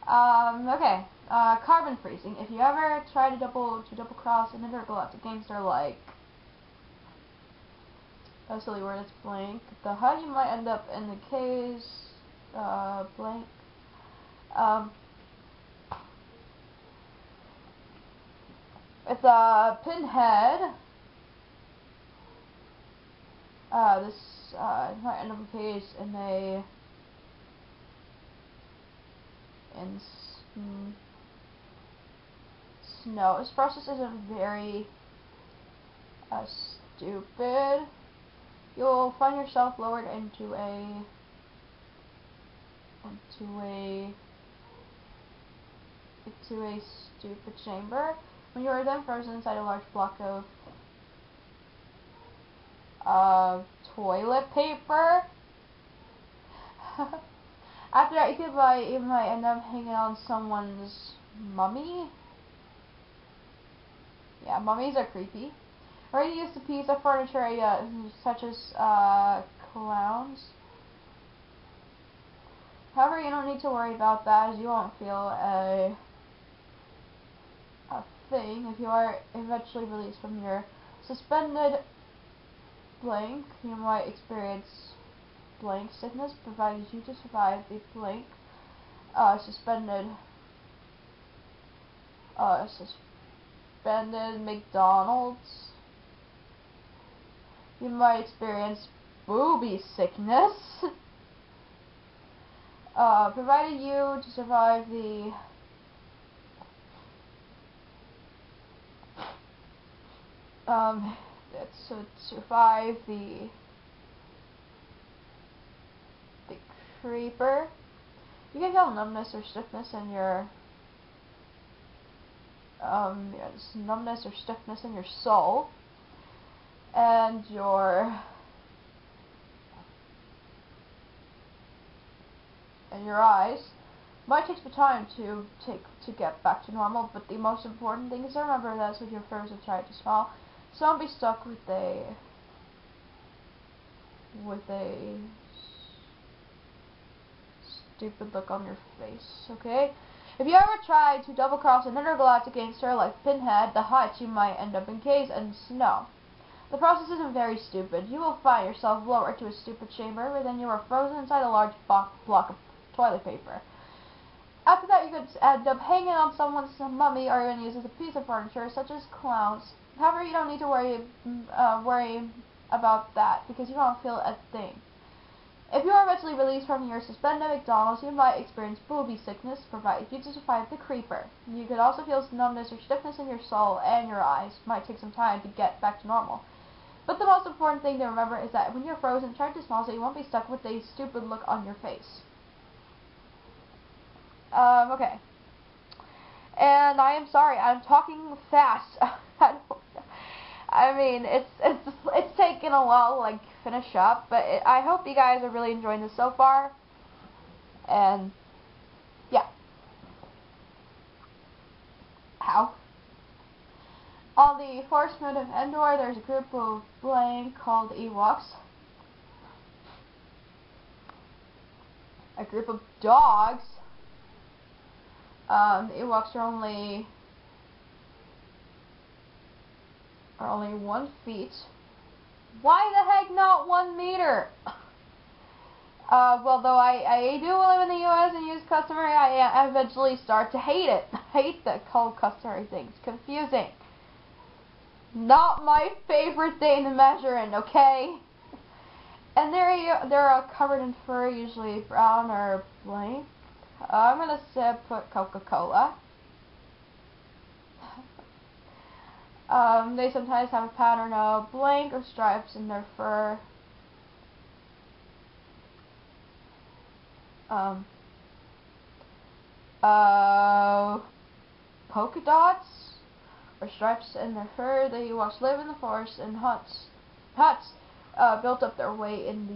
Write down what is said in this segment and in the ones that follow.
Okay. Carbon freezing. If you ever try to double cross an intergalactic gangster like a silly word, it's blank. The HUD, you might end up in the case blank. With Pinhead, this might end up in case in a snow. This process isn't very stupid. You'll find yourself lowered into a stupid chamber. When you are then frozen inside a large block of toilet paper. After that, you might end up hanging on someone's mummy. Yeah, mummies are creepy. Or you use a piece of furniture, such as clowns. However, you don't need to worry about that, as you won't feel a thing. If you are eventually released from your suspended blank, you might experience blank sickness, provided you to survive the blank suspended McDonald's. You might experience booby sickness, provided you to survive the creeper. You can feel numbness or stiffness in your soul and your eyes. Might take some time to get back to normal, but the most important thing is to remember that with your frozen try to smile, so don't be stuck with a stupid look on your face, okay? If you ever try to double cross an intergalactic gangster like Pinhead, the Hut, you might end up encased in snow. The process isn't very stupid. You will find yourself lowered to a stupid chamber, where then you are frozen inside a large block of toilet paper. After that, you could end up hanging on someone's mummy, or even use as a piece of furniture, such as clowns. However, you don't need to worry about that, because you don't feel a thing. If you are eventually released from your suspended McDonald's, you might experience booby sickness, provided you to survive the creeper. You could also feel numbness or stiffness in your soul and your eyes. Might take some time to get back to normal. But the most important thing to remember is that when you're frozen, try to smile so you won't be stuck with a stupid look on your face. Okay. And I am sorry, I'm talking fast. I mean, it's taken a while to like finish up, but I hope you guys are really enjoying this so far. And yeah. How? On the forest moon of Endor, there's a group of blank called Ewoks. A group of dogs. The Ewoks are only 1 feet. Why the heck not 1 meter? Well, though I do live in the U.S. and use customary, I eventually start to hate it. I hate the whole customary thing. It's confusing. Not my favorite thing to measure in, okay? And they're covered in fur, usually brown or blank. I'm gonna put Coca-Cola. They sometimes have a pattern of blank or stripes in their fur. Polka dots or stripes in their fur. The Ewoks live in the forest in huts built up their way in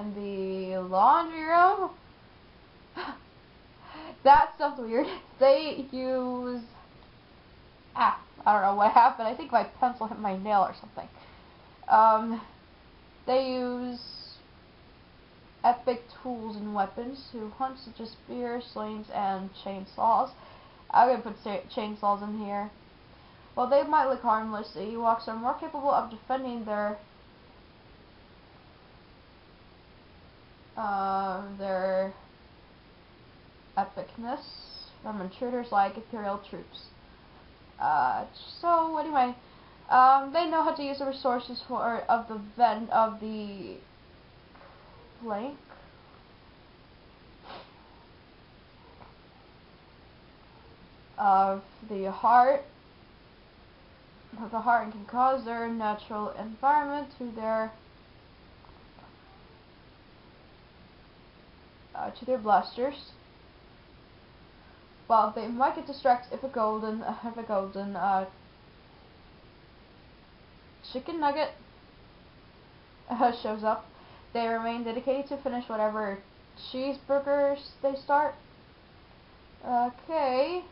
the laundry room. That sounds weird. They use I don't know what happened. I think my pencil hit my nail or something. They use epic tools and weapons to hunt, such as spears, slings, and chainsaws. I'm gonna put chainsaws in here. While they might look harmless, the Ewoks are more capable of defending their epicness from intruders like Imperial troops. So anyway, they know how to use the resources of the blank. Of the heart and can cause their natural environment to their blasters. While they might get distracted if a golden chicken nugget shows up, they remain dedicated to finish whatever cheeseburgers they start. Okay.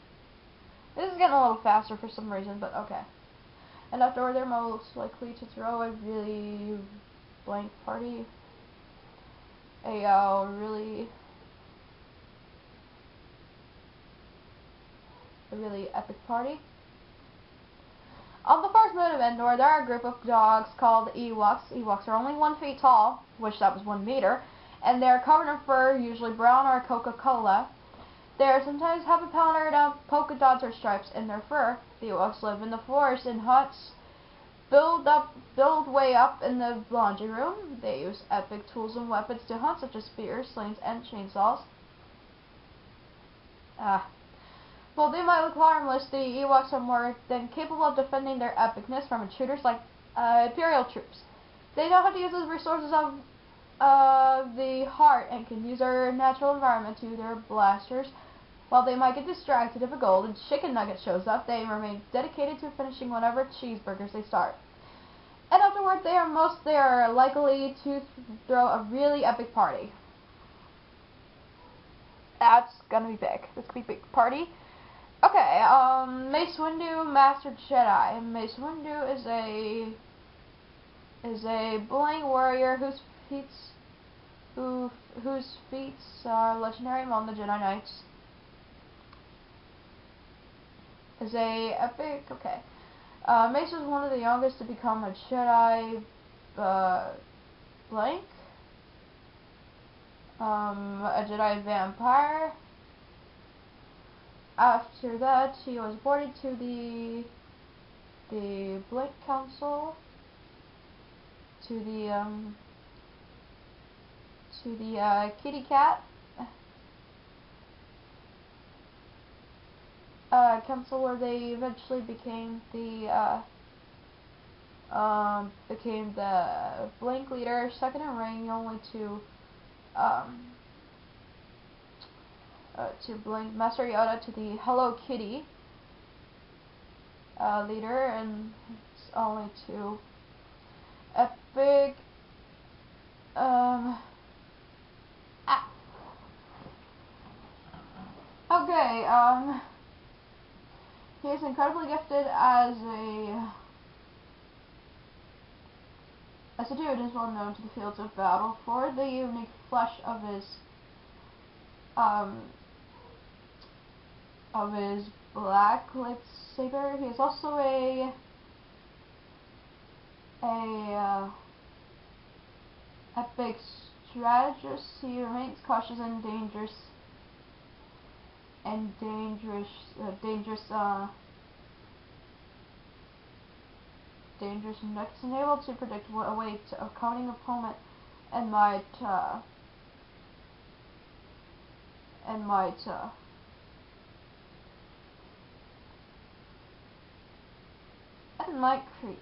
This is getting a little faster for some reason, but okay. And afterward, they're most likely to throw a really blank party. A really epic party. On the first moon of Endor, there are a group of dogs called Ewoks. Ewoks are only 1 foot tall, which that was 1 meter, and they're covered in fur, usually brown or Coca-Cola. They sometimes have a pattern of polka dots or stripes in their fur. The Ewoks live in the forest in huts, build way up in the laundry room. They use epic tools and weapons to hunt, such as spears, slings, and chainsaws. While they might look harmless, the Ewoks are more than capable of defending their epicness from intruders like Imperial troops. They know how to use the resources of the heart and can use their natural environment to their blasters. While they might get distracted if a golden chicken nugget shows up, they remain dedicated to finishing whatever cheeseburgers they start. And afterward, they are likely to throw a really epic party. That's gonna be big. That's gonna be a big party. Okay, Mace Windu, Master Jedi. Mace Windu is a blank warrior whose feats are legendary among the Jedi Knights. Is a epic. Okay, Mace was one of the youngest to become a Jedi. Blank. A Jedi vampire. After that, he was boarded to the Blank Council, to the kitty cat council, where they eventually became the Blank leader, second in rank only to Blank Master Yoda, to the Hello Kitty leader, and it's only to epic okay, he is incredibly gifted as a dude, and is well known to the fields of battle for the unique flesh of his black lightsaber. He is also a epic strategist. He remains cautious and dangerous and unable to predict what awaits a coming opponent, and might creep.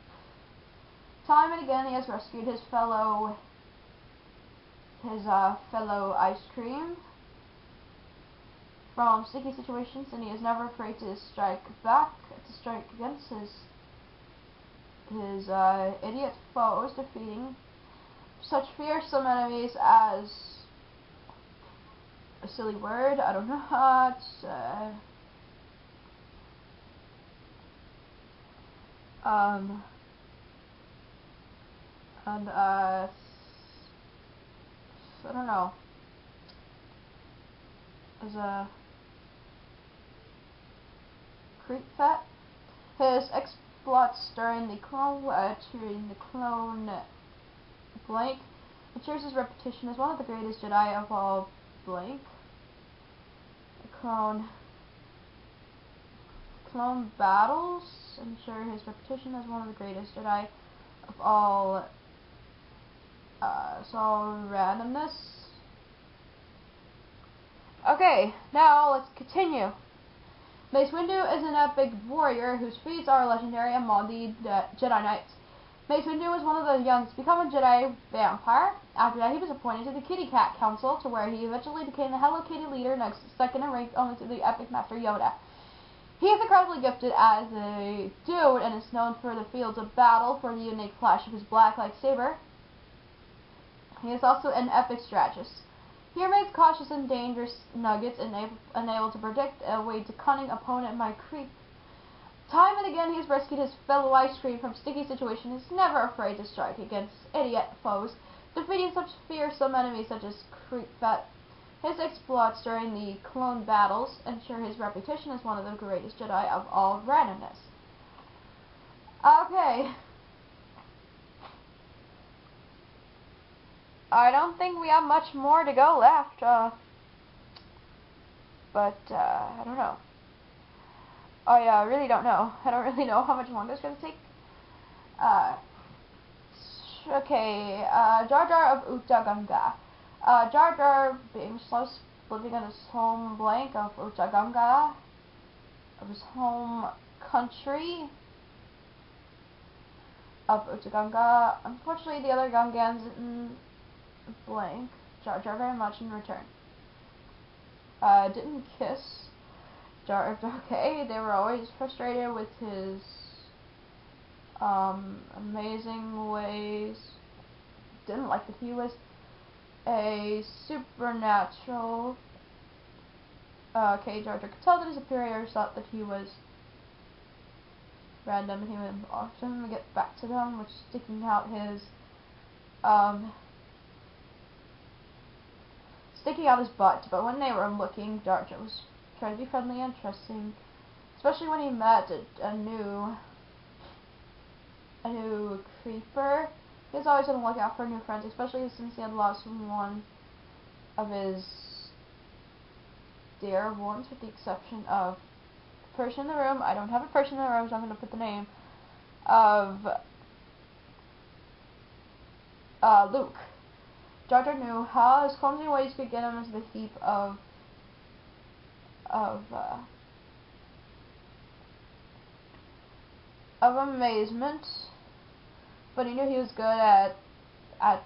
Time and again, he has rescued his fellow ice cream from sticky situations, and he is never afraid to strike against his idiot foes, defeating such fearsome enemies as a silly word, I don't know how to say. I don't know. As a creep fat. His exploits during the clone blank ensures his reputation as one of the greatest Jedi of all blank. Clone battles ensure his reputation as one of the greatest Jedi of all. So randomness. Okay, now let's continue. Mace Windu is an epic warrior whose feats are legendary among the Jedi Knights. Mace Windu was one of the youngest to become a Jedi vampire. After that, he was appointed to the Kitty Cat Council, to where he eventually became the Hello Kitty leader, second in rank only to the epic Master Yoda. He is incredibly gifted as a dude and is known for the fields of battle for the unique flash of his black lightsaber. He is also an epic strategist. He remains cautious in dangerous nuggets and able to predict a way to cunning opponent might creep. Time and again he has rescued his fellow ice cream from sticky situations and is never afraid to strike against idiot foes, defeating such fearsome enemies such as Creep Fat. His exploits during the clone battles ensure his reputation as one of the greatest Jedi of all randomness. Okay. I don't think we have much more to go left, but I don't know. I really don't know. I don't really know how much longer it's going to take. Okay, Jar Jar of Utaganga. Jar Jar being slow, living in his home blank of Utaganga, of his home country of Utaganga. Unfortunately, the other Gungans didn't blank Jar Jar very much in return. Didn't kiss Jar Jar. Okay, they were always frustrated with his amazing ways. Didn't like that he was a supernatural. Okay, Jar Jar could tell that his superiors thought that he was random, and he would often get back to them with sticking out his butt. But when they were looking, Jar Jar was trying to be friendly and interesting, especially when he met a new creeper. He was always on the lookout for new friends, especially since he had lost one of his dear ones, with the exception of the person in the room. I don't have a person in the room, so I'm going to put the name of Luke. Jar Jar knew how his clumsy ways could get him into the heap of amazement, but he knew he was good at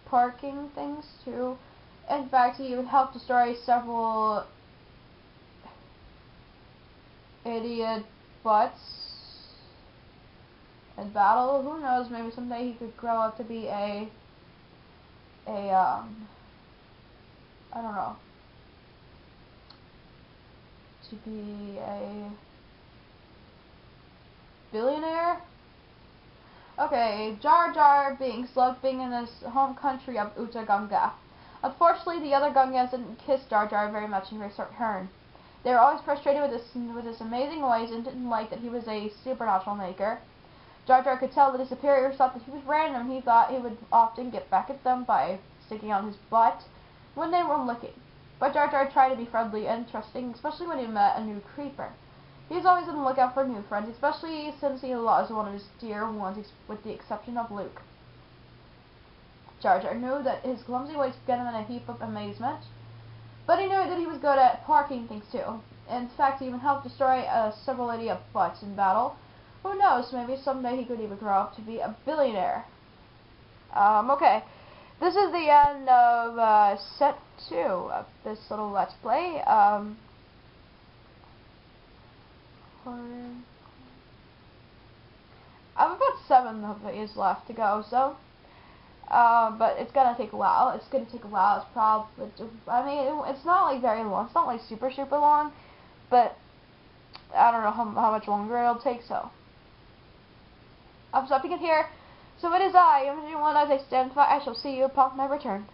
parking things too. In fact, he would help destroy several idiot butts in battle. Who knows, maybe someday he could grow up to be I don't know, to be a billionaire? Okay, Jar Jar loved being in his home country of Utaganga. Unfortunately, the other Gungans didn't kiss Jar Jar very much in return. They were always frustrated with his amazing ways and didn't like that he was a supernatural maker. Jar Jar could tell that his superiors thought that he was random. He thought he would often get back at them by sticking out his butt when they weren't looking. But Jar Jar tried to be friendly and trusting, especially when he met a new creeper. He was always on the lookout for new friends, especially since he lost one of his dear ones, with the exception of Luke. Jar Jar knew that his clumsy ways could get him in a heap of amazement, but he knew that he was good at parking things too. In fact, he even helped destroy several idiot butts in battle. Who knows, maybe someday he could even grow up to be a billionaire. Okay. This is the end of set 2 of this little Let's Play. I have about 7 of these left to go, so but it's gonna take a while. It's probably, I mean, it's not like very long. It's not like super long, but I don't know how much longer it'll take. So I'm stopping it here. So it is I, MG1, as I stand by. I shall see you upon my return.